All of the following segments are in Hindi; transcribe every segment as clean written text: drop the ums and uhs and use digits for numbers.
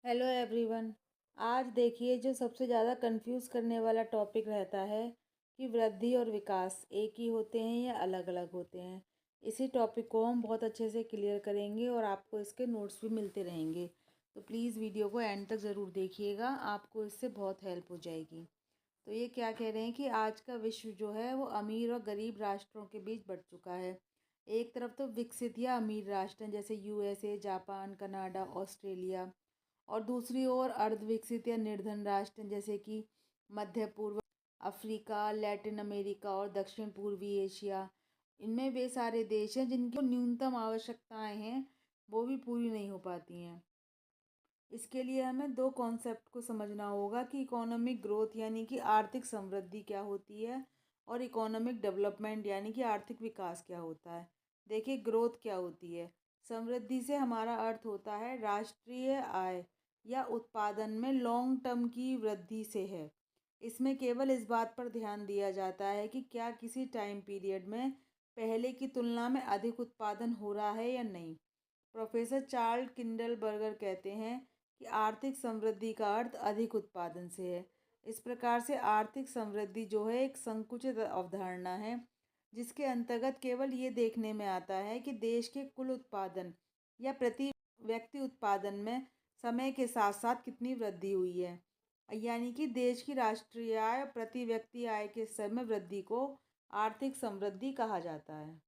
Hello everyone. आज देखिए, जो सबसे ज़्यादा कंफ्यूज करने वाला टॉपिक रहता है कि वृद्धि और विकास एक ही होते हैं या अलग अलग होते हैं। इसी टॉपिक को हम बहुत अच्छे से क्लियर करेंगे और आपको इसके नोट्स भी मिलते रहेंगे। तो प्लीज़ वीडियो को एंड तक ज़रूर देखिएगा, आपको इससे बहुत हेल्प हो जाएगी। तो ये क्या कह रहे हैं कि आज का विश्व जो है वो अमीर और गरीब राष्ट्रों के बीच बँट चुका है। एक तरफ तो विकसित या अमीर राष्ट्र हैं, जैसे यूएसए, जापान, कनाडा, ऑस्ट्रेलिया, और दूसरी ओर अर्धविकसित या निर्धन राष्ट्र जैसे कि मध्य पूर्व, अफ्रीका, लैटिन अमेरिका और दक्षिण पूर्वी एशिया। इनमें वे सारे देश हैं जिनकी न्यूनतम आवश्यकताएं हैं वो भी पूरी नहीं हो पाती हैं। इसके लिए हमें दो कॉन्सेप्ट को समझना होगा कि इकोनॉमिक ग्रोथ यानी कि आर्थिक समृद्धि क्या होती है, और इकोनॉमिक डेवलपमेंट यानी कि आर्थिक विकास क्या होता है। देखिए, ग्रोथ क्या होती है। समृद्धि से हमारा अर्थ होता है राष्ट्रीय आय या उत्पादन में लॉन्ग टर्म की वृद्धि से है। इसमें केवल इस बात पर ध्यान दिया जाता है कि क्या किसी टाइम पीरियड में पहले की तुलना में अधिक उत्पादन हो रहा है या नहीं। प्रोफेसर चार्ल्स किंडलबर्गर कहते हैं कि आर्थिक समृद्धि का अर्थ अधिक उत्पादन से है। इस प्रकार से आर्थिक समृद्धि जो है एक संकुचित अवधारणा है, जिसके अंतर्गत केवल ये देखने में आता है कि देश के कुल उत्पादन या प्रति व्यक्ति उत्पादन में समय के साथ साथ कितनी वृद्धि हुई है। यानी कि देश की राष्ट्रीय आय और प्रति व्यक्ति आय के स्तर में वृद्धि को आर्थिक समृद्धि कहा जाता है।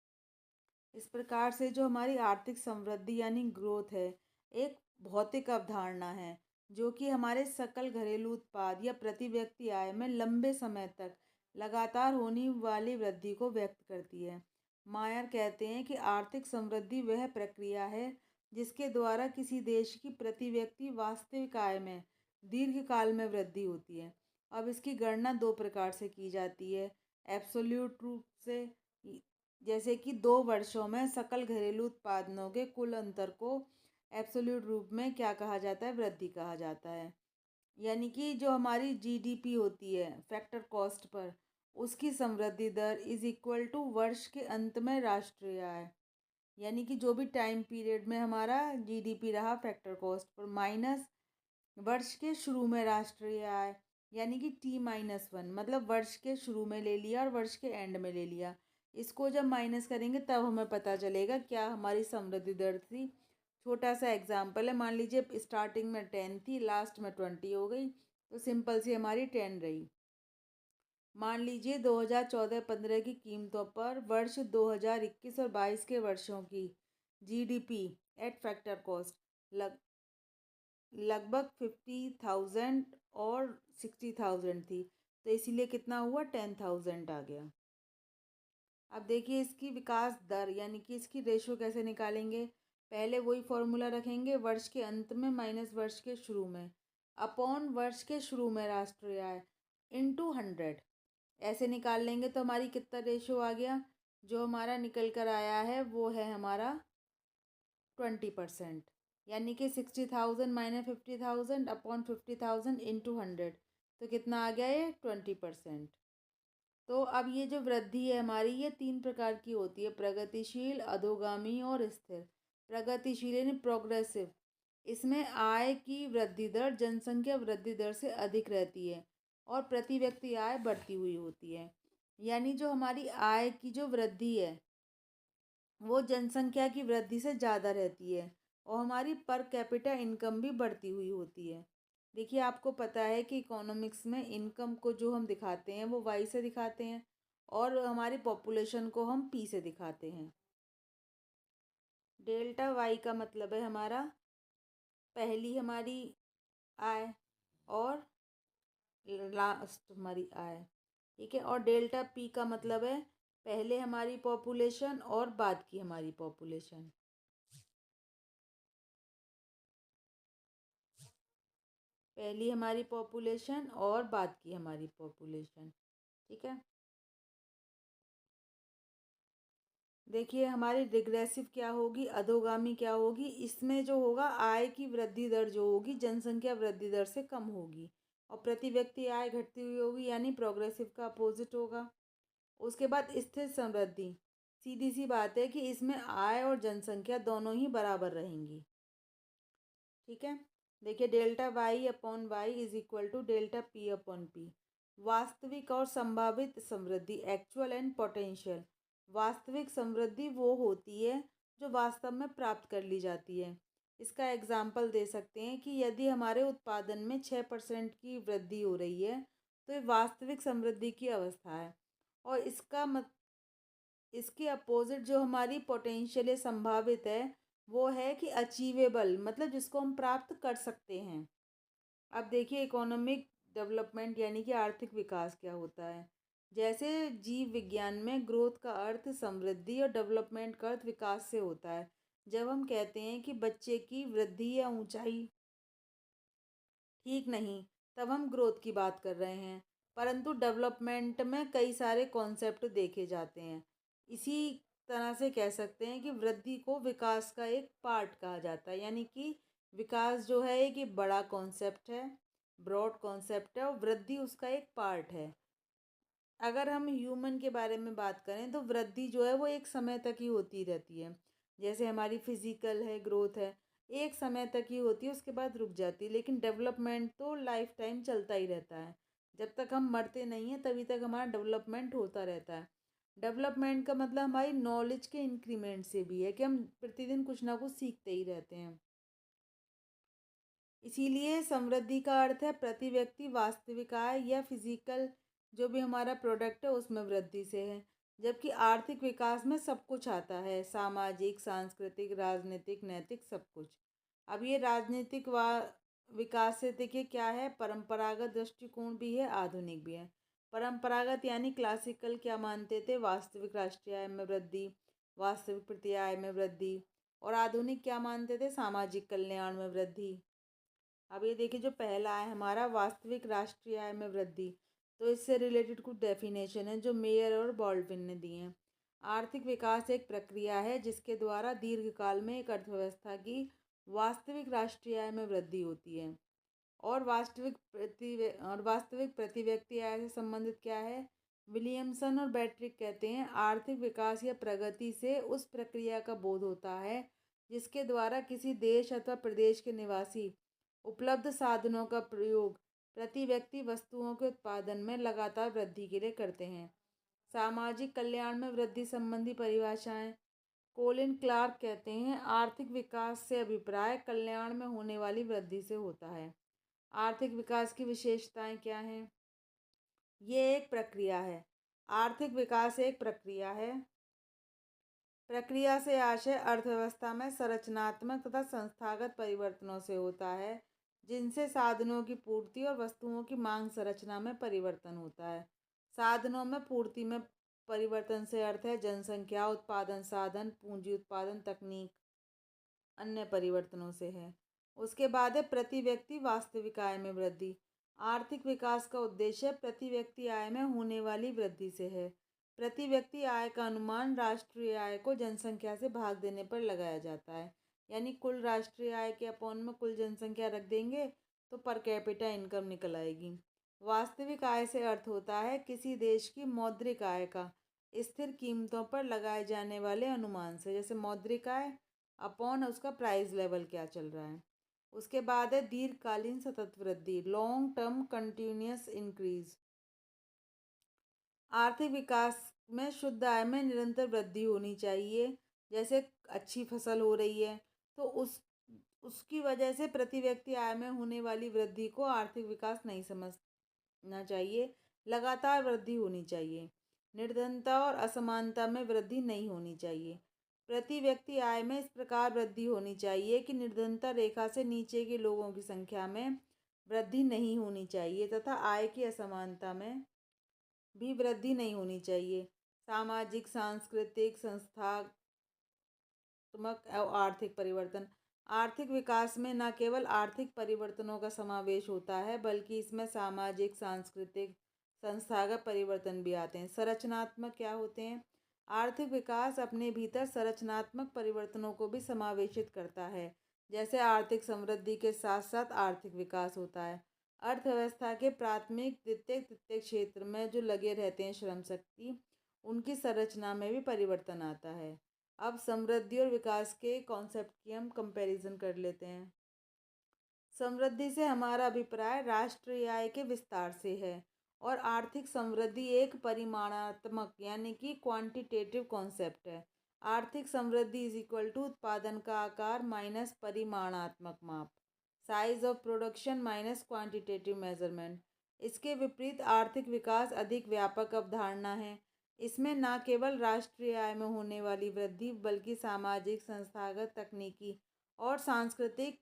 इस प्रकार से जो हमारी आर्थिक समृद्धि यानी ग्रोथ है, एक भौतिक अवधारणा है जो कि हमारे सकल घरेलू उत्पाद या प्रति व्यक्ति आय में लंबे समय तक लगातार होने वाली वृद्धि को व्यक्त करती है। मायर कहते हैं कि आर्थिक समृद्धि वह प्रक्रिया है जिसके द्वारा किसी देश की प्रति व्यक्ति वास्तविक आय में दीर्घकाल में वृद्धि होती है। अब इसकी गणना दो प्रकार से की जाती है। एब्सोल्यूट रूप से, जैसे कि 2 वर्षों में सकल घरेलू उत्पादनों के कुल अंतर को एब्सोल्यूट रूप में क्या कहा जाता है, वृद्धि कहा जाता है। यानी कि जो हमारी जीडीपी होती है फैक्टर कॉस्ट पर, उसकी समृद्धि दर इज इक्वल टू वर्ष के अंत में राष्ट्रीय आय, यानी कि जो भी टाइम पीरियड में हमारा जीडीपी रहा फैक्टर कॉस्ट पर, माइनस वर्ष के शुरू में राष्ट्रीय आय, यानी कि T-1, मतलब वर्ष के शुरू में ले लिया और वर्ष के एंड में ले लिया। इसको जब माइनस करेंगे तब हमें पता चलेगा क्या हमारी समृद्धि दर थी। छोटा सा एग्जाम्पल है, मान लीजिए स्टार्टिंग में 10 थी, लास्ट में 20 हो गई, तो सिंपल सी हमारी 10 रही। मान लीजिए 2014-15 की कीमतों पर वर्ष 2021 और 22 के वर्षों की जीडीपी एट फैक्टर कॉस्ट लगभग 50,000 और 60,000 थी, तो इसीलिए कितना हुआ, 10,000 आ गया। अब देखिए इसकी विकास दर यानी कि इसकी रेशो कैसे निकालेंगे। पहले वही फॉर्मूला रखेंगे, वर्ष के अंत में माइनस वर्ष के शुरू में अपॉन वर्ष के शुरू में राष्ट्रीय आय इंटू 100, ऐसे निकाल लेंगे तो हमारी कितना रेशो आ गया। जो हमारा निकल कर आया है वो है हमारा 20%, यानी कि 60,000 माइनस 50,000 अपॉन 50,000 इंटू 100, तो कितना आ गया ये 20%। तो अब ये जो वृद्धि है हमारी, ये 3 प्रकार की होती है, प्रगतिशील, अधोगामी और स्थिर। प्रगतिशील यानी प्रोग्रेसिव, इसमें आय की वृद्धि दर जनसंख्या वृद्धि दर से अधिक रहती है और प्रति व्यक्ति आय बढ़ती हुई होती है। यानी जो हमारी आय की जो वृद्धि है वो जनसंख्या की वृद्धि से ज़्यादा रहती है और हमारी पर कैपिटा इनकम भी बढ़ती हुई होती है। देखिए, आपको पता है कि इकोनॉमिक्स में इनकम को जो हम दिखाते हैं वो वाई से दिखाते हैं और हमारी पॉपुलेशन को हम पी से दिखाते हैं। डेल्टा वाई का मतलब है हमारा पहली हमारी आय और लास्ट हमारी आय, ठीक है। और डेल्टा पी का मतलब है पहले हमारी पॉपुलेशन और बाद की हमारी पॉपुलेशन। पहली हमारी पॉपुलेशन और बाद की हमारी पॉपुलेशन, ठीक है। देखिए हमारी रिग्रेसिव क्या होगी, अधोगामी क्या होगी। इसमें जो होगा आय की वृद्धि दर जो होगी जनसंख्या वृद्धि दर से कम होगी और प्रति व्यक्ति आय घटती हुई होगी, यानी प्रोग्रेसिव का अपोजिट होगा। उसके बाद स्थिर समृद्धि, सीधी सी बात है कि इसमें आय और जनसंख्या दोनों ही बराबर रहेंगी, ठीक है। देखिए delta Y upon Y is equal to delta P upon P. वास्तविक और संभावित समृद्धि, एक्चुअल एंड पोटेंशियल। वास्तविक समृद्धि वो होती है जो वास्तव में प्राप्त कर ली जाती है। इसका एग्जाम्पल दे सकते हैं कि यदि हमारे उत्पादन में 6% की वृद्धि हो रही है तो ये वास्तविक समृद्धि की अवस्था है। और इसके अपोजिट जो हमारी पोटेंशियल संभावित है वो है कि अचीवेबल, मतलब जिसको हम प्राप्त कर सकते हैं। अब देखिए इकोनॉमिक डेवलपमेंट यानी कि आर्थिक विकास क्या होता है। जैसे जीव विज्ञान में ग्रोथ का अर्थ समृद्धि और डेवलपमेंट का अर्थ विकास से होता है। जब हम कहते हैं कि बच्चे की वृद्धि या ऊंचाई ठीक नहीं, तब हम ग्रोथ की बात कर रहे हैं। परंतु डेवलपमेंट में कई सारे कॉन्सेप्ट देखे जाते हैं। इसी तरह से कह सकते हैं कि वृद्धि को विकास का एक पार्ट कहा जाता है, यानी कि विकास जो है एक ये बड़ा कॉन्सेप्ट है, ब्रॉड कॉन्सेप्ट है, और वृद्धि उसका एक पार्ट है। अगर हम ह्यूमन के बारे में बात करें तो वृद्धि जो है वो एक समय तक ही होती रहती है। जैसे हमारी फिजिकल है ग्रोथ है, एक समय तक ही होती है, उसके बाद रुक जाती है। लेकिन डेवलपमेंट तो लाइफ टाइम चलता ही रहता है। जब तक हम मरते नहीं हैं तभी तक हमारा डेवलपमेंट होता रहता है। डेवलपमेंट का मतलब हमारी नॉलेज के इंक्रीमेंट से भी है कि हम प्रतिदिन कुछ ना कुछ सीखते ही रहते हैं। इसीलिए समृद्धि का अर्थ है प्रति व्यक्ति वास्तविक आय या फिजिकल जो भी हमारा प्रोडक्ट है उसमें वृद्धि से है। जबकि आर्थिक विकास में सब कुछ आता है, सामाजिक, सांस्कृतिक, राजनीतिक, नैतिक, सब कुछ। अब ये राजनीतिक विकास से देखिए क्या है, परंपरागत दृष्टिकोण भी है, आधुनिक भी है। परंपरागत यानी क्लासिकल क्या मानते थे, वास्तविक राष्ट्रीय आय में वृद्धि, वास्तविक प्रति आय में वृद्धि। और आधुनिक क्या मानते थे, सामाजिक कल्याण में वृद्धि। अब ये देखिए जो पहला है हमारा वास्तविक राष्ट्रीय आय में वृद्धि, तो इससे रिलेटेड कुछ डेफिनेशन है जो मेयर और बॉल्डविन ने दी हैं। आर्थिक विकास एक प्रक्रिया है जिसके द्वारा दीर्घकाल में एक अर्थव्यवस्था की वास्तविक राष्ट्रीय आय में वृद्धि होती है। और वास्तविक प्रति व्यक्ति आय से संबंधित क्या है, विलियमसन और बैट्रिक कहते हैं आर्थिक विकास या प्रगति से उस प्रक्रिया का बोध होता है जिसके द्वारा किसी देश अथवा प्रदेश के निवासी उपलब्ध साधनों का प्रयोग प्रति व्यक्ति वस्तुओं के उत्पादन में लगातार वृद्धि के लिए करते हैं। सामाजिक कल्याण में वृद्धि संबंधी परिभाषाएं, कोलिन क्लार्क कहते हैं आर्थिक विकास से अभिप्राय कल्याण में होने वाली वृद्धि से होता है। आर्थिक विकास की विशेषताएं क्या हैं, ये एक प्रक्रिया है। आर्थिक विकास एक प्रक्रिया है। प्रक्रिया से आशय अर्थव्यवस्था में संरचनात्मक तथा संस्थागत परिवर्तनों से होता है जिनसे साधनों की पूर्ति और वस्तुओं की मांग संरचना में परिवर्तन होता है। साधनों में पूर्ति में परिवर्तन से अर्थ है जनसंख्या, उत्पादन साधन, पूंजी उत्पादन, तकनीक, अन्य परिवर्तनों से है। उसके बाद है प्रति व्यक्ति वास्तविक आय में वृद्धि। आर्थिक विकास का उद्देश्य प्रति व्यक्ति आय में होने वाली वृद्धि से है। प्रति व्यक्ति आय का अनुमान राष्ट्रीय आय को जनसंख्या से भाग देने पर लगाया जाता है। यानी कुल राष्ट्रीय आय के अपॉन में कुल जनसंख्या रख देंगे तो पर कैपिटा इनकम निकल आएगी। वास्तविक आय से अर्थ होता है किसी देश की मौद्रिक आय का स्थिर कीमतों पर लगाए जाने वाले अनुमान से, जैसे मौद्रिक आय अपॉन उसका प्राइस लेवल क्या चल रहा है। उसके बाद है दीर्घकालीन सतत वृद्धि, लॉन्ग टर्म कंटिन्यूस इंक्रीज। आर्थिक विकास में शुद्ध आय में निरंतर वृद्धि होनी चाहिए। जैसे अच्छी फसल हो रही है तो उसकी वजह से प्रति व्यक्ति आय में होने वाली वृद्धि को आर्थिक विकास नहीं समझना चाहिए। लगातार वृद्धि होनी चाहिए। निर्धनता और असमानता में वृद्धि नहीं होनी चाहिए। प्रति व्यक्ति आय में इस प्रकार वृद्धि होनी चाहिए कि निर्धनता रेखा से नीचे के लोगों की संख्या में वृद्धि नहीं होनी चाहिए तथा आय की असमानता में भी वृद्धि नहीं होनी चाहिए। सामाजिक, सांस्कृतिक, संस्थात्मक और आर्थिक परिवर्तन। आर्थिक विकास में न केवल आर्थिक परिवर्तनों का समावेश होता है बल्कि इसमें सामाजिक, सांस्कृतिक, संस्थागत परिवर्तन भी आते हैं। संरचनात्मक क्या होते हैं, आर्थिक विकास अपने भीतर संरचनात्मक परिवर्तनों को भी समावेशित करता है। जैसे आर्थिक समृद्धि के साथ साथ आर्थिक विकास होता है। अर्थव्यवस्था के प्राथमिक, द्वितीयक, तृतीयक क्षेत्र में जो लगे रहते हैं श्रम शक्ति, उनकी संरचना में भी परिवर्तन आता है। अब समृद्धि और विकास के कॉन्सेप्ट की हम कंपैरिजन कर लेते हैं। समृद्धि से हमारा अभिप्राय राष्ट्रीय आय के विस्तार से है और आर्थिक समृद्धि एक परिमाणात्मक यानी कि क्वांटिटेटिव कॉन्सेप्ट है। आर्थिक समृद्धि इज इक्वल टू उत्पादन का आकार माइनस परिमाणात्मक माप, size of production minus quantitative measurement. इसके विपरीत आर्थिक विकास अधिक व्यापक अवधारणा है। इसमें न केवल राष्ट्रीय आय में होने वाली वृद्धि बल्कि सामाजिक, संस्थागत, तकनीकी और सांस्कृतिक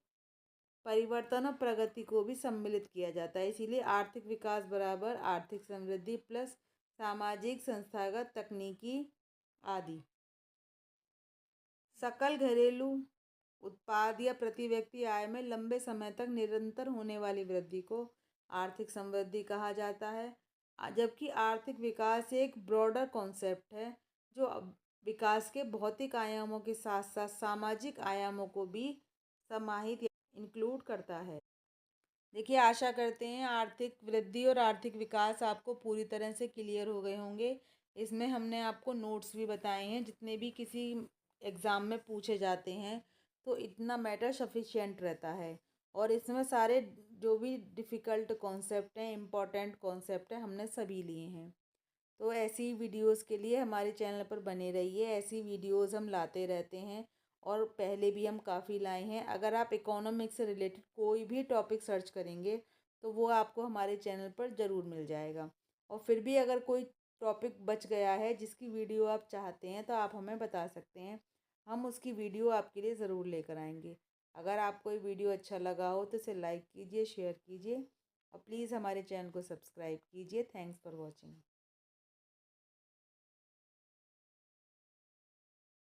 परिवर्तन और प्रगति को भी सम्मिलित किया जाता है। इसीलिए आर्थिक विकास बराबर आर्थिक समृद्धि प्लस सामाजिक, संस्थागत, तकनीकी आदि। सकल घरेलू उत्पाद या प्रति व्यक्ति आय में लंबे समय तक निरंतर होने वाली वृद्धि को आर्थिक समृद्धि कहा जाता है। जबकि आर्थिक विकास एक ब्रॉडर कॉन्सेप्ट है जो विकास के भौतिक आयामों के साथ साथ सामाजिक आयामों को भी समाहित इंक्लूड करता है। देखिए, आशा करते हैं आर्थिक वृद्धि और आर्थिक विकास आपको पूरी तरह से क्लियर हो गए होंगे। इसमें हमने आपको नोट्स भी बताए हैं जितने भी किसी एग्ज़ाम में पूछे जाते हैं, तो इतना मैटर सफिशिएंट रहता है। और इसमें सारे जो भी डिफ़िकल्ट कॉन्सेप्ट हैं, इम्पॉर्टेंट कॉन्सेप्ट हैं, हमने सभी लिए हैं। तो ऐसी वीडियोस के लिए हमारे चैनल पर बने रहिए। ऐसी वीडियोस हम लाते रहते हैं और पहले भी हम काफ़ी लाए हैं। अगर आप इकोनॉमिक्स से रिलेटेड कोई भी टॉपिक सर्च करेंगे तो वो आपको हमारे चैनल पर ज़रूर मिल जाएगा। और फिर भी अगर कोई टॉपिक बच गया है जिसकी वीडियो आप चाहते हैं तो आप हमें बता सकते हैं, हम उसकी वीडियो आपके लिए ज़रूर लेकर आएंगे। अगर आपको ये वीडियो अच्छा लगा हो तो इसे लाइक कीजिए, शेयर कीजिए और प्लीज़ हमारे चैनल को सब्सक्राइब कीजिए। Thanks for watching.